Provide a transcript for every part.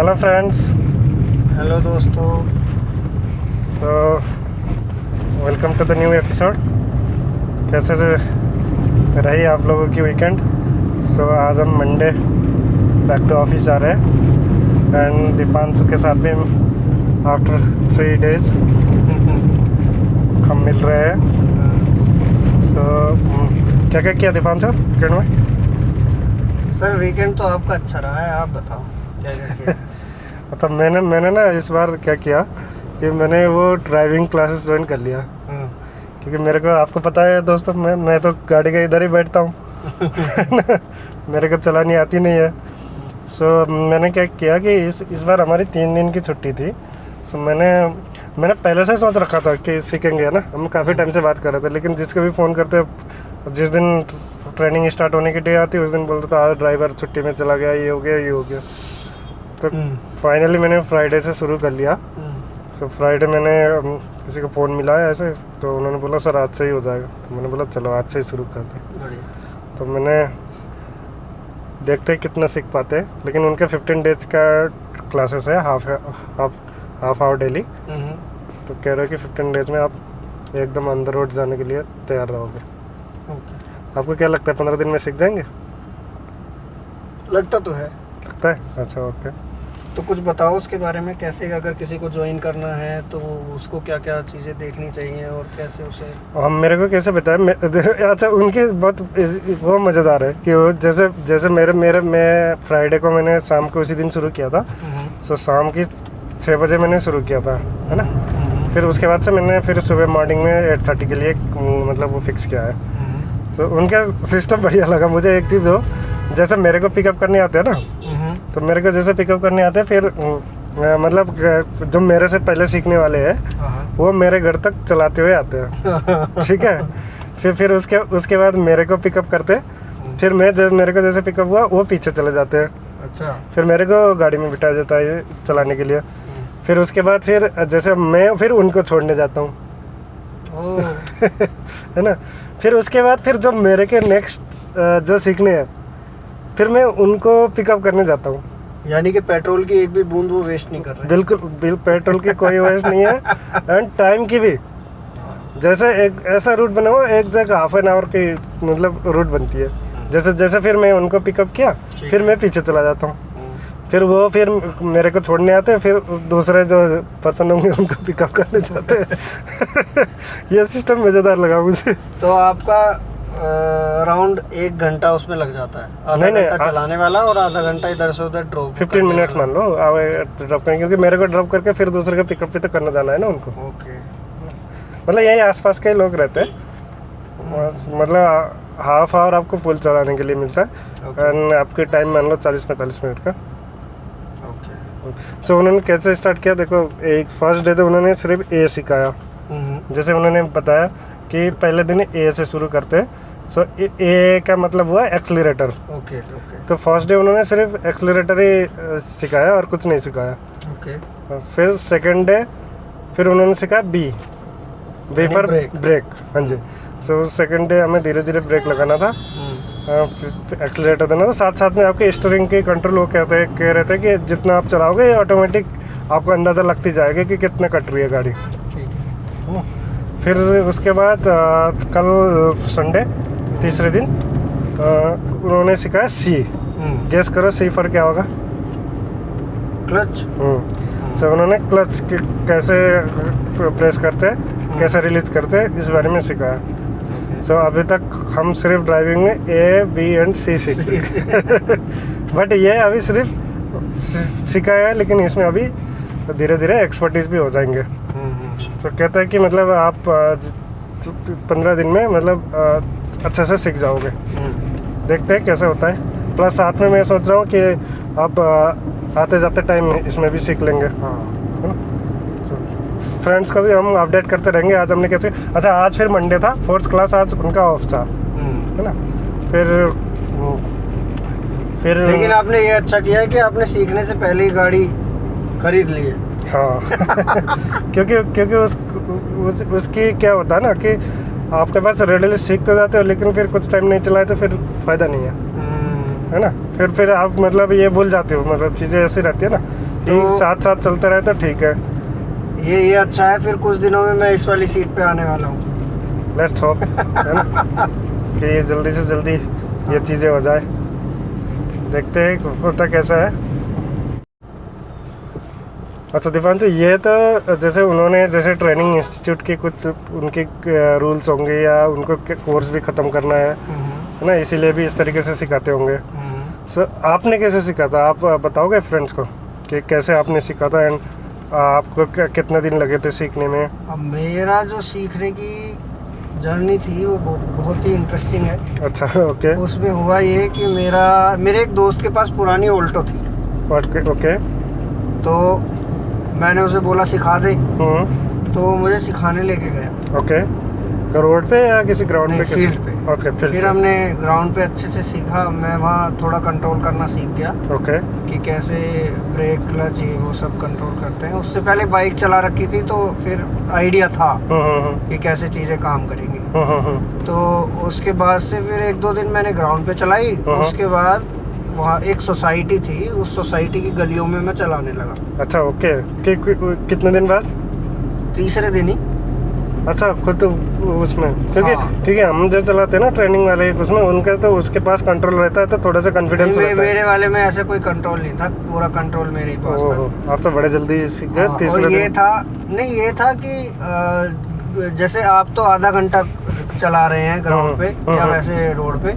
Hello friends. Hello दोस्तों। So welcome to the new episode. कैसे से रही आप लोगों की वीकेंड? आज हम मंडे बैक टू ऑफिस आ रहे हैं एंड दीपांशु के साथ भी आफ्टर 3 days हम मिल रहे हैं। क्या क्या किया दीपांशु वीकेंड में? सर वीकेंड तो आपका अच्छा रहा है, आप बताओ क्या क्या किया? अच्छा, मैंने ना इस बार क्या किया कि मैंने वो ड्राइविंग क्लासेस ज्वाइन कर लिया। क्योंकि मेरे को, आपको पता है दोस्तों, मैं तो गाड़ी के इधर ही बैठता हूँ। मेरे को चलानी आती नहीं है। मैंने क्या किया कि इस बार हमारी 3 दिन की छुट्टी थी। मैंने पहले से सोच रखा था कि सीखेंगे, है ना। हम काफ़ी टाइम से बात कर रहे थे, लेकिन जिसको भी फ़ोन करते, जिस दिन ट्रेनिंग स्टार्ट होने की डे आती उस दिन बोलते था आज ड्राइवर छुट्टी में चला गया, ये हो गया। तो फाइनली मैंने फ्राइडे से शुरू कर लिया। फ्राइडे मैंने किसी को फ़ोन मिला है ऐसे, तो उन्होंने बोला सर आज से ही हो जाएगा। तो मैंने बोला चलो आज से ही शुरू करते हैं। बढ़िया। तो मैंने देखते हैं कितना सीख पाते हैं, लेकिन उनके 15 days का क्लासेस है, हाफ आवर डेली। तो कह रहे हो कि 15 days में आप एकदम अंदर रोड जाने के लिए तैयार रहोगे। आपको क्या लगता है 15 दिन में सीख जाएंगे? लगता तो है। लगता है? अच्छा, ओके। तो कुछ बताओ उसके बारे में, कैसे अगर किसी को ज्वाइन करना है तो उसको क्या क्या चीज़ें देखनी चाहिए और कैसे उसे हम मेरे को कैसे बताया? अच्छा, उनकी बहुत वो मज़ेदार है कि वो जैसे मैं फ्राइडे को मैंने शाम को उसी दिन शुरू किया था। शाम की 6 बजे मैंने शुरू किया था, है ना। फिर उसके बाद से मैंने फिर सुबह मॉर्निंग में 8:30 के लिए मतलब वो फिक्स किया है। तो उनका सिस्टम बढ़िया लगा मुझे। एक चीज़ हो, जैसे मेरे को पिकअप करने आते हैं ना, तो मेरे को जैसे पिकअप करने आते हैं, फिर मतलब जो मेरे से पहले सीखने वाले हैं वो मेरे घर तक चलाते हुए आते हैं। ठीक है। फिर उसके बाद मेरे को पिकअप करते, फिर मेरे को जैसे पिकअप हुआ वो पीछे चले जाते हैं। अच्छा। फिर मेरे को गाड़ी में बिठा देता है चलाने के लिए। फिर उसके बाद फिर जैसे मैं फिर उनको छोड़ने जाता हूँ। है ना। फिर उसके बाद फिर जो मेरे के नेक्स्ट जो सीखने हैं, फिर मैं उनको पिकअप करने जाता हूँ। यानी कि पेट्रोल की एक भी बूंद वो वेस्ट नहीं कर रहे? बिल्कुल पेट्रोल की कोई वेस्ट नहीं है एंड टाइम की भी। जैसे एक ऐसा रूट बना हुआ, एक जगह ½ an hour की मतलब रूट बनती है। जैसे फिर मैं उनको पिकअप किया, फिर मैं पीछे चला जाता हूँ। फिर मेरे को छोड़ने आते हैं, फिर दूसरे जो पर्सन होंगे उनको पिकअप करने जाते हैं। ये सिस्टम मज़ेदार लगा मुझे। तो आपका अराउंड 1 घंटा उसमें लग जाता है? आधा घंटा चलाने वाला और आधा घंटा इधर से उधर ड्रॉप। 15 मिनट्स मान लो ड्रॉप करें, क्योंकि मेरे को ड्रॉप करके फिर दूसरे का पिकअप भी तो करना जाना है ना उनको। ओके। मतलब यही आसपास के लोग रहते हैं। मतलब ½ hour आपको फुल चलाने के लिए मिलता है एंड आपके टाइम मान लो 40-45 मिनट का। उन्होंने कैसे स्टार्ट किया? देखो, एक फर्स्ट डे तो उन्होंने सिर्फ ए सिखाया। जैसे उन्होंने बताया कि पहले दिन ए से शुरू करते। ए का मतलब हुआ एक्सेलरेटर। ओके। तो फर्स्ट डे उन्होंने सिर्फ एक्सेलरेटर ही सिखाया और कुछ नहीं सिखाया। ओके। फिर सेकंड डे फिर उन्होंने सिखाया बी फॉर ब्रेक। हाँ जी। सेकंड डे हमें धीरे धीरे ब्रेक लगाना था, एक्सेलरेटर देना था। साथ साथ में आपके स्टीयरिंग के कंट्रोल वो कह रहे थे कि जितना आप चलाओगे ये ऑटोमेटिक आपको अंदाज़ा लगती जाएगा कि कितना कट रही है गाड़ी। फिर उसके बाद कल संडे तीसरे दिन उन्होंने सिखाया सी। गेस करो सी फॉर क्या होगा? क्लच। उन्होंने क्लच कैसे प्रेस करते, कैसे रिलीज करते, इस बारे में सिखाया। अभी तक हम सिर्फ ड्राइविंग में ए, बी एंड सी सीखते। बट ये अभी सिर्फ सिखाया है, लेकिन इसमें अभी धीरे धीरे एक्सपर्टीज भी हो जाएंगे। कहते हैं कि मतलब आप 15 दिन में मतलब अच्छे से सीख जाओगे। देखते हैं कैसे होता है। प्लस साथ में मैं सोच रहा हूँ कि आप आते जाते टाइम इसमें भी सीख लेंगे। फ्रेंड्स को भी हम अपडेट करते रहेंगे। आज हमने कैसे, अच्छा आज फिर मंडे था, 4th क्लास आज उनका ऑफ था, है ना। फिर लेकिन आपने ये अच्छा किया है कि आपने सीखने से पहले ही गाड़ी खरीद ली है। हाँ। क्योंकि उसकी क्या होता है ना कि आपके पास रेडीली सीख तो जाते हो, लेकिन फिर कुछ टाइम नहीं चलाए तो फिर फ़ायदा नहीं है ना। फिर आप मतलब ये भूल जाते हो, मतलब चीज़ें ऐसी रहती है ना ठीक, तो साथ साथ चलते रहे तो ठीक है। ये अच्छा है। फिर कुछ दिनों में मैं इस वाली सीट पे आने वाला हूँ। लेट्स होप, है ना, कि ये जल्दी से जल्दी ये चीज़ें हो जाए। देखते हैं होता कैसा है। अच्छा दीपांशु, ये तो जैसे उन्होंने जैसे ट्रेनिंग इंस्टीट्यूट के कुछ उनके रूल्स होंगे या उनको कोर्स भी ख़त्म करना है ना, इसीलिए भी इस तरीके से सिखाते होंगे। सर आपने कैसे सीखा था, आप बताओगे फ्रेंड्स को कि कैसे आपने सीखा था एंड आपको कितने दिन लगे थे सीखने में? अब मेरा जो सीखने की जर्नी थी वो बहुत ही इंटरेस्टिंग है। अच्छा, ओके उसमें हुआ ये कि मेरे एक दोस्त के पास पुरानी ऑल्टो थी। ओके। तो मैंने उसे बोला सिखा दे, तो वो मुझे सिखाने लेके गया। ओके, रोड पे या किसी ग्राउंड पे? फील्ड पे। ओके, फिर हमने ग्राउंड पे अच्छे से सीखा। मैं वहाँ थोड़ा कंट्रोल करना सीख गया ओके। कि कैसे ब्रेक क्लच ये वो सब कंट्रोल करते हैं। उससे पहले बाइक चला रखी थी तो फिर आइडिया था कि कैसे चीज़ें काम करेंगी। तो उसके बाद से फिर 1-2 दिन मैंने ग्राउंड पे चलाई। उसके बाद वहाँ एक सोसाइटी थी, उस सोसाइटी की गलियों में मैं चलाने लगा। अच्छा, ओके। कितने दिन बाद? तीसरे दिन ही। अच्छा, खुद उसमें क्योंकि हाँ। क्योंकि हम जो चलाते हैं ना ट्रेनिंग वाले उसमें, उनका तो उसके पास कंट्रोल रहता है तो थोड़ा सा कॉन्फिडेंस रहता है। मेरे वाले में ऐसा कोई कंट्रोल नहीं था, पूरा कंट्रोल मेरे ही पास था। आप तो बड़े जल्दी सीख गए। हाँ, तीसरे और ये दिन? था नहीं, ये था कि जैसे आप तो आधा घंटा चला रहे हैं ग्राउंड पे या वैसे रोड पे,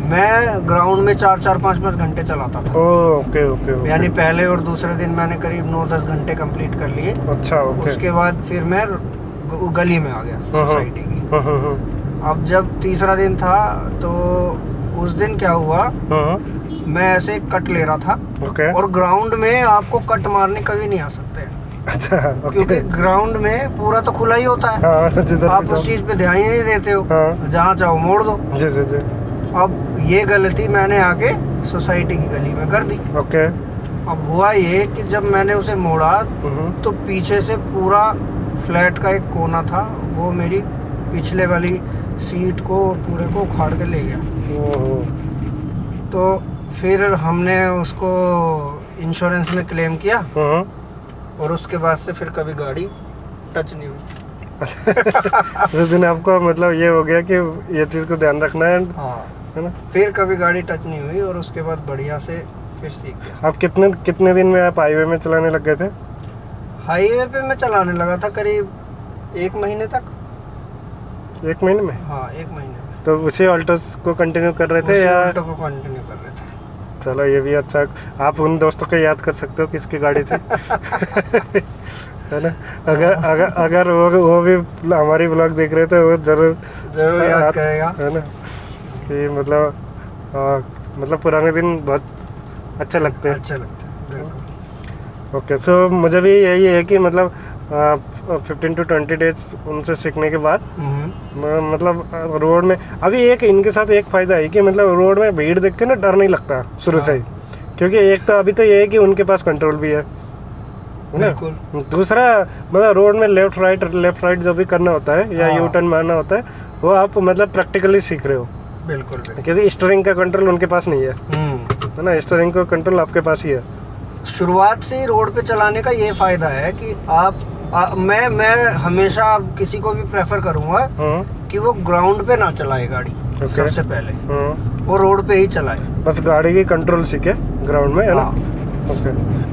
मैं ग्राउंड में 4-4, 5-5 घंटे चलाता था। Okay okay. यानी पहले और दूसरे दिन मैंने करीब 9-10 घंटे कंप्लीट कर लिए। अच्छा, ओके। उसके बाद फिर मैं गली में आ गया सोसाइटी की। अब जब तीसरा दिन था तो उस दिन क्या हुआ, मैं ऐसे कट ले रहा था। ओके। और ग्राउंड में आपको कट मारने कभी नहीं आ सकते हैं। अच्छा, ओके। क्योंकि ग्राउंड में पूरा तो खुला ही होता है। हाँ, जिधर आप भी जाओ। उस चीज पे ध्यान ही नहीं देते हो। हाँ। जहाँ चाहो मोड़ दो। जी जी जी। अब ये गलती मैंने आगे सोसाइटी की गली में कर दी। ओके। अब हुआ ये कि जब मैंने उसे मोड़ा तो पीछे से पूरा फ्लैट का एक कोना था, वो मेरी पिछले वाली सीट को पूरे को उखाड़ के ले गया। ओहो। तो फिर हमने उसको इंश्योरेंस में क्लेम किया और उसके बाद से फिर कभी गाड़ी टच नहीं हुई। उस दिन आपको मतलब ये हो गया कि ये चीज़ को ध्यान रखना है। हाँ, है ना? फिर कभी गाड़ी टच नहीं हुई और उसके बाद बढ़िया से फिर सीख गया। आप कितने दिन में आप हाईवे में चलाने लग गए थे? हाईवे पे मैं चलाने लगा था करीब 1 महीने तक। 1 महीने में? हाँ, 1 महीने में। तो उसी ऑल्टो को कंटिन्यू कर रहे थे उसी या? ऑल्टो को कंटिन्यू कर रहे थे। चलो, ये भी अच्छा। आप उन दोस्तों को याद कर सकते हो किसकी गाड़ी थी। है ना? अगर वो भी हमारी ब्लॉग देख रहे थे, वो जरूर याद करेगा। है ना, कि मतलब पुराने दिन बहुत अच्छे लगते हैं। अच्छा लगता है, बिल्कुल। ओके, सो मुझे भी यही है कि मतलब 15 to 20 डेज उनसे सीखने के बाद मतलब रोड में अभी इनके साथ एक फ़ायदा है कि मतलब रोड में भीड़ देख के ना डर नहीं लगता शुरू से ही। क्योंकि एक तो अभी तो ये है कि उनके पास कंट्रोल भी है ना। दूसरा मतलब रोड में लेफ्ट राइट जो भी करना होता है या यू टर्न मारना होता है, वो आप मतलब प्रैक्टिकली सीख रहे हो। बिल्कुल। क्योंकि स्टीयरिंग का कंट्रोल उनके पास नहीं है ना, स्टीयरिंग का कंट्रोल आपके पास ही है। शुरुआत से ही रोड पे चलाने का ये फायदा है कि मैं हमेशा किसी को भी प्रेफर करूंगा कि वो ग्राउंड पे ना चलाए गाड़ी। सबसे पहले वो रोड पे ही चलाए, बस गाड़ी की कंट्रोल सीखे ग्राउंड में, है ना। ओके,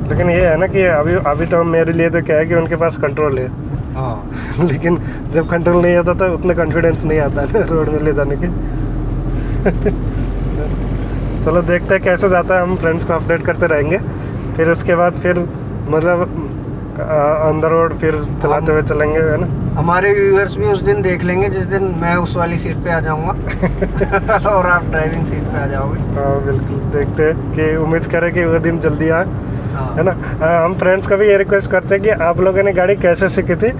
लेकिन ये है ना कि अभी तो मेरे लिए तो क्या है कि उनके पास कंट्रोल है। हाँ। लेकिन जब कंट्रोल नहीं आता तो उतना कॉन्फिडेंस नहीं आता है रोड में ले जाने की। चलो देखते हैं कैसे जाता है, हम फ्रेंड्स को अपडेट करते रहेंगे। फिर उसके बाद फिर मतलब अंदर रोड फिर चलाते हुए चलेंगे, है ना। हमारे व्यूअर्स भी उस दिन देख लेंगे जिस दिन मैं उस वाली सीट पे आ जाऊंगा और आप ड्राइविंग सीट पे आ जाओगे। हाँ बिल्कुल, देखते हैं कि उम्मीद करें कि वो दिन जल्दी आए, है ना। हम फ्रेंड्स को भी ये रिक्वेस्ट करते हैं कि आप लोगों ने गाड़ी कैसे सीखी थी,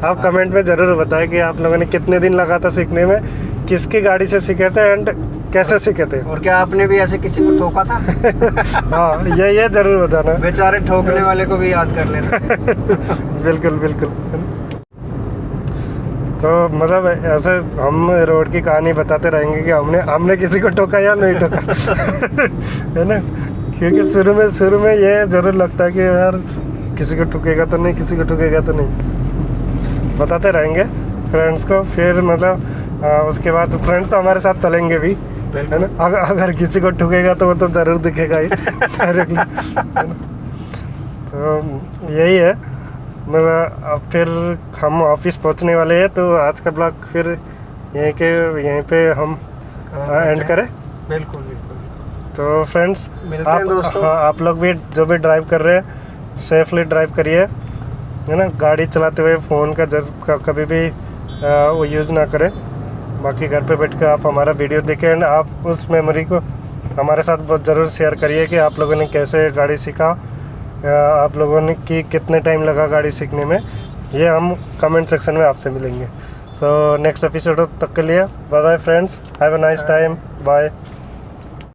आप कमेंट में ज़रूर बताएं कि आप लोगों ने कितने दिन लगा था सीखने में, किसकी गाड़ी से सीखे थे एंड कैसे सीखे थे, और क्या आपने भी ऐसे किसी को ठोका था। हाँ, ये ज़रूर बताना। बेचारे ठोकने वाले को भी याद कर लेना। बिल्कुल बिल्कुल। तो मतलब ऐसे हम रोड की कहानी बताते रहेंगे कि हमने किसी को ठोका या नहीं ठोका। है ना, क्योंकि शुरू में ये ज़रूर लगता है कि यार किसी को ठुकेगा तो नहीं, किसी को ठुकेगा तो नहीं। बताते रहेंगे फ्रेंड्स को, फिर मतलब उसके बाद फ्रेंड्स तो हमारे साथ चलेंगे भी, है ना। अगर किसी को ठुकेगा तो वो तो ज़रूर दिखेगा ही डायरेक्टली, है ना। तो यही है, मतलब अब फिर हम ऑफिस पहुंचने वाले हैं, तो आज का ब्लॉग फिर यहीं पे हम एंड करें। बिल्कुल। तो फ्रेंड्स मिलते हैं दोस्तों। हाँ, आप लोग भी जो भी ड्राइव कर रहे हैं सेफली ड्राइव करिए, है ना। गाड़ी चलाते हुए फ़ोन का कभी भी वो यूज़ ना करें। बाकी घर पे बैठ कर आप हमारा वीडियो देखें एंड आप उस मेमोरी को हमारे साथ बहुत ज़रूर शेयर करिए कि आप लोगों ने कैसे गाड़ी सीखा, आप लोगों ने कितने टाइम लगा गाड़ी सीखने में। ये हम कमेंट सेक्शन में आपसे मिलेंगे। सो नेक्स्ट एपिसोड तक के लिए bye bye friends, have a nice time, bye.